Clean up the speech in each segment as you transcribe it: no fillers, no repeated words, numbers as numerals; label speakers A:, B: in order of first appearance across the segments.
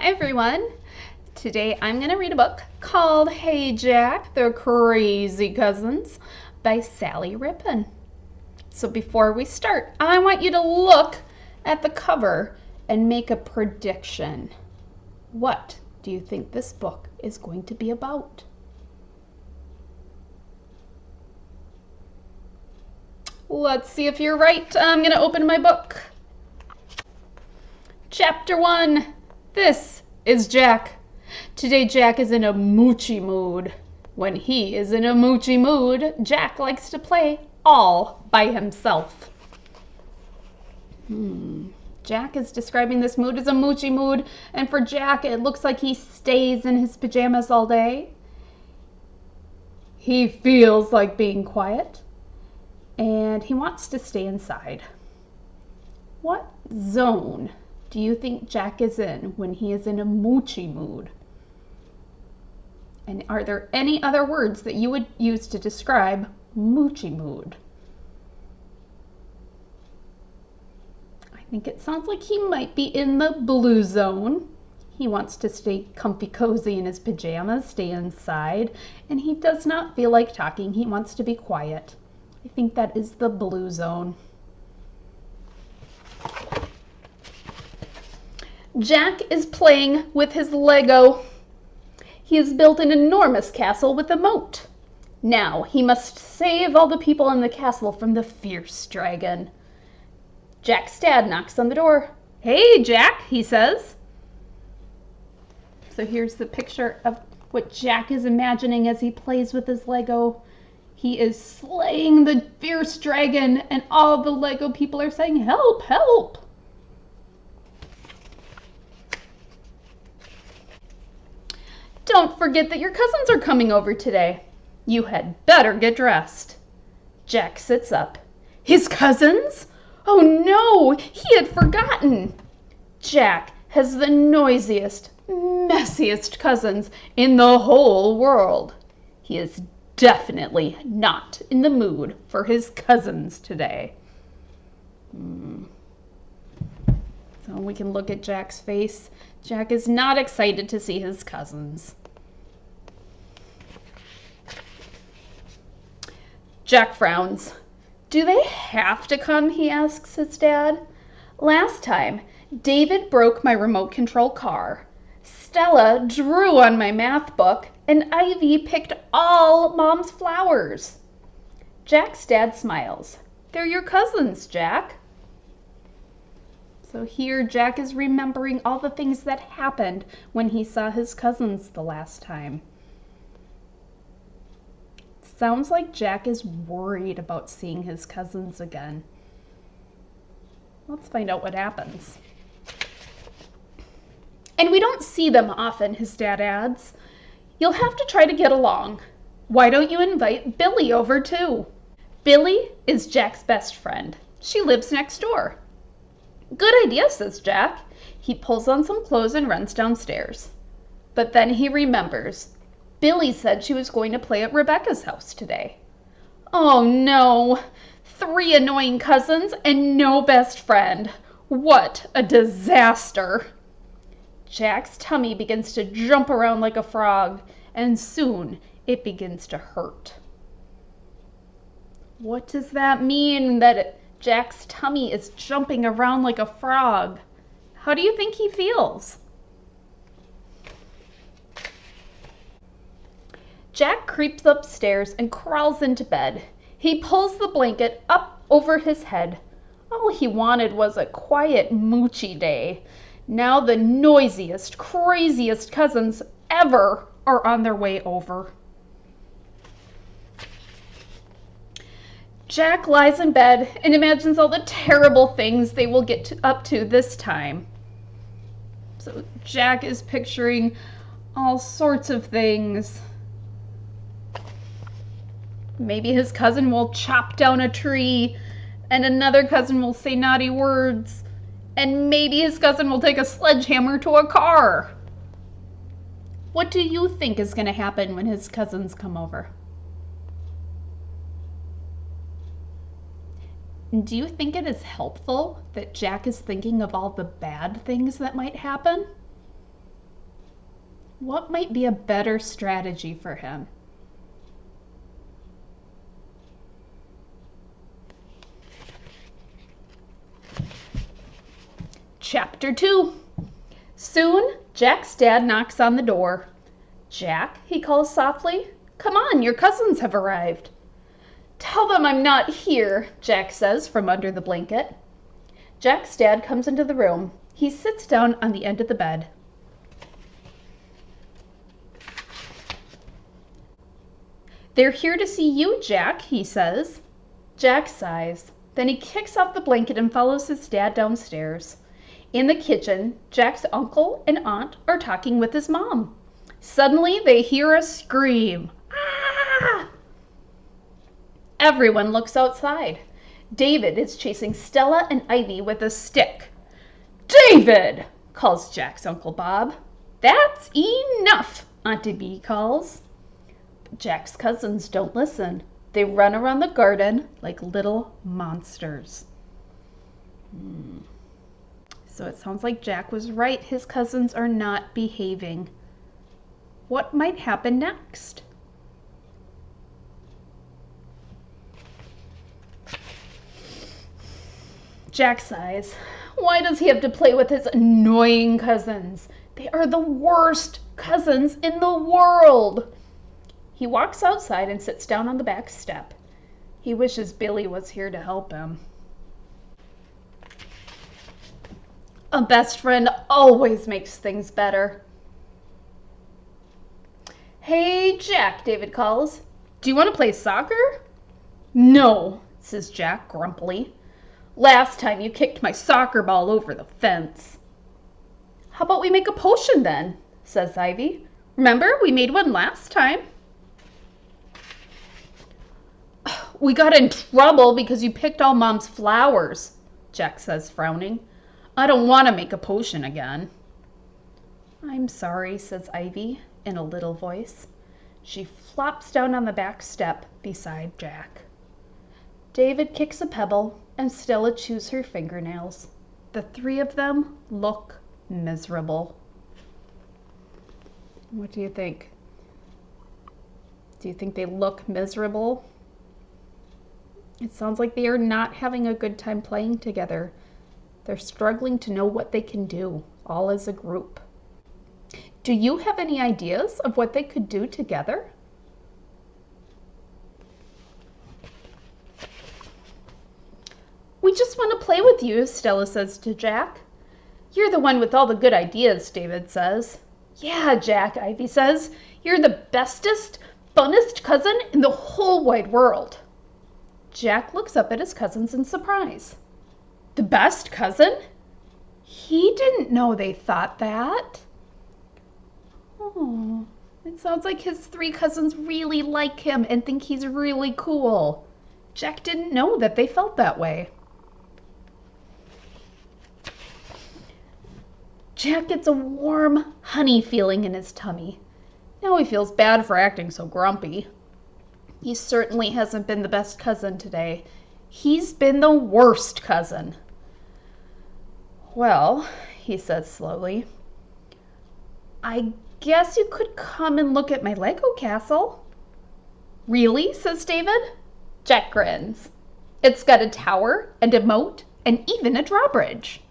A: Hi everyone. Today I'm going to read a book called Hey Jack, The Crazy Cousins by Sally Rippon. So before we start, I want you to look at the cover and make a prediction. What do you think this book is going to be about? Let's see if you're right. I'm going to open my book. Chapter 1. This is Jack. Today Jack is in a moochy mood. When he is in a moochy mood, Jack likes to play all by himself. Jack is describing this mood as a moochy mood, and for Jack it looks like he stays in his pajamas all day. He feels like being quiet, and he wants to stay inside. What zone do you think Jack is in when he is in a moochy mood? And are there any other words that you would use to describe moochy mood? I think it sounds like he might be in the blue zone. He wants to stay comfy cozy in his pajamas, stay inside, and he does not feel like talking. He wants to be quiet. I think that is the blue zone. Jack is playing with his Lego. He has built an enormous castle with a moat. Now he must save all the people in the castle from the fierce dragon. Jack's dad knocks on the door. "Hey, Jack," he says. So here's the picture of what Jack is imagining as he plays with his Lego. He is slaying the fierce dragon, and all the Lego people are saying, "Help, help." "Don't forget that your cousins are coming over today. You had better get dressed." Jack sits up. His cousins? Oh no, he had forgotten. Jack has the noisiest, messiest cousins in the whole world. He is definitely not in the mood for his cousins today. So we can look at Jack's face. Jack is not excited to see his cousins. Jack frowns. "Do they have to come?" he asks his dad. "Last time, David broke my remote control car. Stella drew on my math book, and Ivy picked all Mom's flowers." Jack's dad smiles. "They're your cousins, Jack." So here Jack is remembering all the things that happened when he saw his cousins the last time. Sounds like Jack is worried about seeing his cousins again. Let's find out what happens. "And we don't see them often," his dad adds. "You'll have to try to get along. Why don't you invite Billy over too?" Billy is Jack's best friend. She lives next door. "Good idea," says Jack. He pulls on some clothes and runs downstairs. But then he remembers. Billy said she was going to play at Rebecca's house today. Oh no! 3 annoying cousins and no best friend. What a disaster! Jack's tummy begins to jump around like a frog, and soon it begins to hurt. What does that mean, that Jack's tummy is jumping around like a frog? How do you think he feels? Jack creeps upstairs and crawls into bed. He pulls the blanket up over his head. All he wanted was a quiet, moochy day. Now the noisiest, craziest cousins ever are on their way over. Jack lies in bed and imagines all the terrible things they will get up to this time. So Jack is picturing all sorts of things. Maybe his cousin will chop down a tree, and another cousin will say naughty words, and maybe his cousin will take a sledgehammer to a car. What do you think is going to happen when his cousins come over? Do you think it is helpful that Jack is thinking of all the bad things that might happen? What might be a better strategy for him? Chapter 2. Soon, Jack's dad knocks on the door. "Jack," he calls softly, "come on, your cousins have arrived." "Tell them I'm not here," Jack says from under the blanket. Jack's dad comes into the room. He sits down on the end of the bed. "They're here to see you, Jack," he says. Jack sighs. Then he kicks off the blanket and follows his dad downstairs. In the kitchen, Jack's uncle and aunt are talking with his mom. Suddenly, they hear a scream. Ah! Everyone looks outside. David is chasing Stella and Ivy with a stick. "David!" calls Jack's Uncle Bob. "That's enough," Auntie Bee calls. But Jack's cousins don't listen. They run around the garden like little monsters. So it sounds like Jack was right. His cousins are not behaving. What might happen next? Jack sighs. Why does he have to play with his annoying cousins? They are the worst cousins in the world. He walks outside and sits down on the back step. He wishes Billy was here to help him. A best friend always makes things better. "Hey, Jack," David calls. "Do you want to play soccer?" "No," says Jack grumpily. "Last time you kicked my soccer ball over the fence." "How about we make a potion then?" says Ivy. "Remember, we made one last time." "We got in trouble because you picked all Mom's flowers," Jack says, frowning. "I don't want to make a potion again." "I'm sorry," says Ivy in a little voice. She flops down on the back step beside Jack. David kicks a pebble and Stella chews her fingernails. The three of them look miserable. What do you think? Do you think they look miserable? It sounds like they are not having a good time playing together. They're struggling to know what they can do, all as a group. Do you have any ideas of what they could do together? "We just want to play with you," Stella says to Jack. "You're the one with all the good ideas," David says. "Yeah, Jack," Ivy says. "You're the bestest, funnest cousin in the whole wide world." Jack looks up at his cousins in surprise. The best cousin? He didn't know they thought that. Oh, it sounds like his three cousins really like him and think he's really cool. Jack didn't know that they felt that way. Jack gets a warm, honey feeling in his tummy. Now he feels bad for acting so grumpy. He certainly hasn't been the best cousin today. He's been the worst cousin. "Well," he says slowly, "I guess you could come and look at my Lego castle." "Really?" says David. Jack grins. "It's got a tower and a moat and even a drawbridge."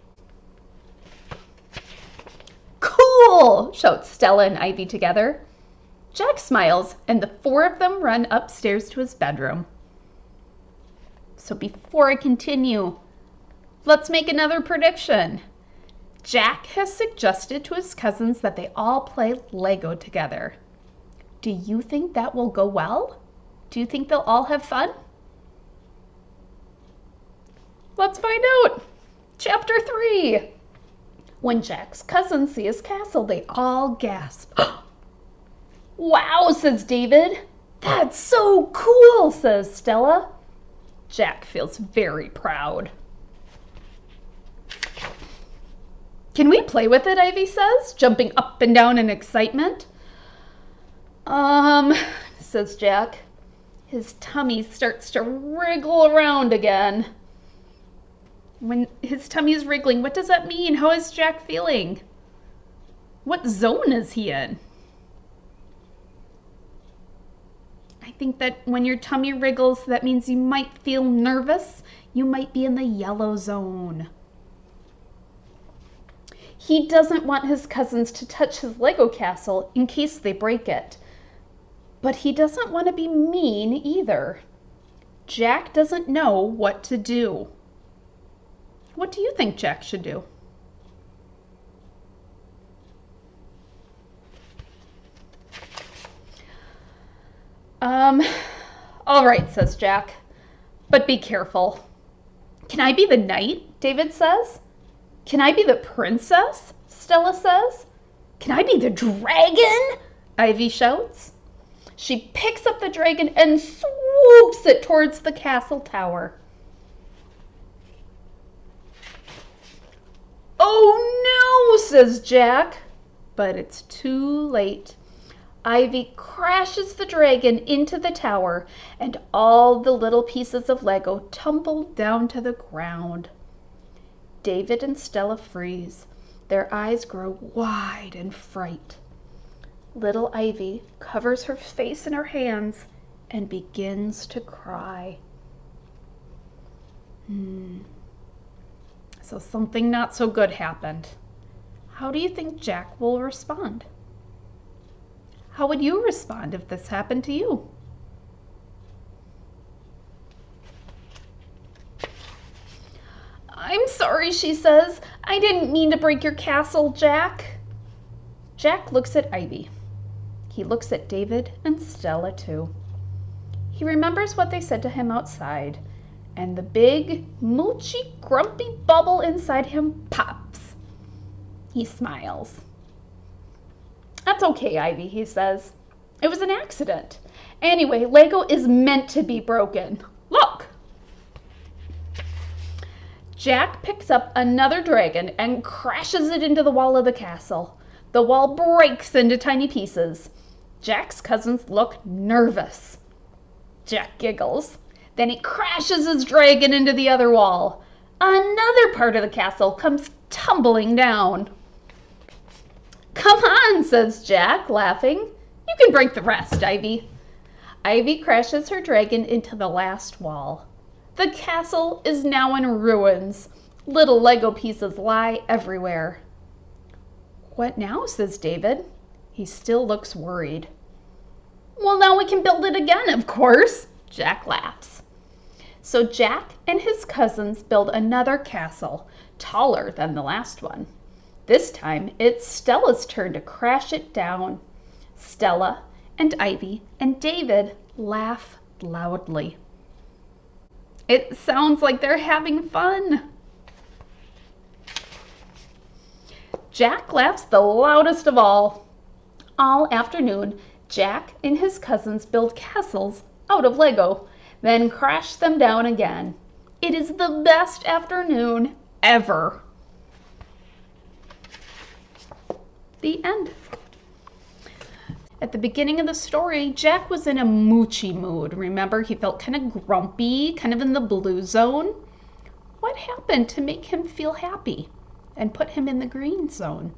A: "Cool!" shout Stella and Ivy together. Jack smiles, and the four of them run upstairs to his bedroom. So before I continue, let's make another prediction. Jack has suggested to his cousins that they all play Lego together. Do you think that will go well? Do you think they'll all have fun? Let's find out. Chapter 3. When Jack's cousins see his castle, they all gasp. "Wow," says David. "That's so cool," says Stella. Jack feels very proud. "Can we play with it?" Ivy says, jumping up and down in excitement. Says Jack. His tummy starts to wriggle around again. When his tummy is wriggling, what does that mean? How is Jack feeling? What zone is he in? I think that when your tummy wriggles, that means you might feel nervous. You might be in the yellow zone. He doesn't want his cousins to touch his Lego castle in case they break it. But he doesn't want to be mean either. Jack doesn't know what to do. What do you think Jack should do? All right, says Jack, but be careful. Can I be the knight? David says. Can I be the princess? Stella says. Can I be the dragon? Ivy shouts. She picks up the dragon and swoops it towards the castle tower. Oh no, says Jack, but it's too late. Ivy crashes the dragon into the tower, and all the little pieces of Lego tumble down to the ground. David and Stella freeze. Their eyes grow wide in fright. Little Ivy covers her face in her hands and begins to cry. So something not so good happened. How do you think Jack will respond? How would you respond if this happened to you? I'm sorry, she says. I didn't mean to break your castle, Jack. Jack looks at Ivy. He looks at David and Stella too. He remembers what they said to him outside, and the big, moochy, grumpy bubble inside him pops. He smiles. That's okay, Ivy, he says. It was an accident. Anyway, Lego is meant to be broken. Look! Jack picks up another dragon and crashes it into the wall of the castle. The wall breaks into tiny pieces. Jack's cousins look nervous. Jack giggles. Then he crashes his dragon into the other wall. Another part of the castle comes tumbling down. Come on, says Jack, laughing. You can break the rest, Ivy. Ivy crashes her dragon into the last wall. The castle is now in ruins. Little Lego pieces lie everywhere. What now, says David. He still looks worried. Well, now we can build it again, of course, Jack laughs. So Jack and his cousins build another castle, taller than the last one. This time, it's Stella's turn to crash it down. Stella and Ivy and David laugh loudly. It sounds like they're having fun. Jack laughs the loudest of all. All afternoon, Jack and his cousins build castles out of Lego, then crash them down again. It is the best afternoon ever. The end. At the beginning of the story, Jack was in a moochy mood. Remember, he felt kind of grumpy, kind of in the blue zone. What happened to make him feel happy and put him in the green zone?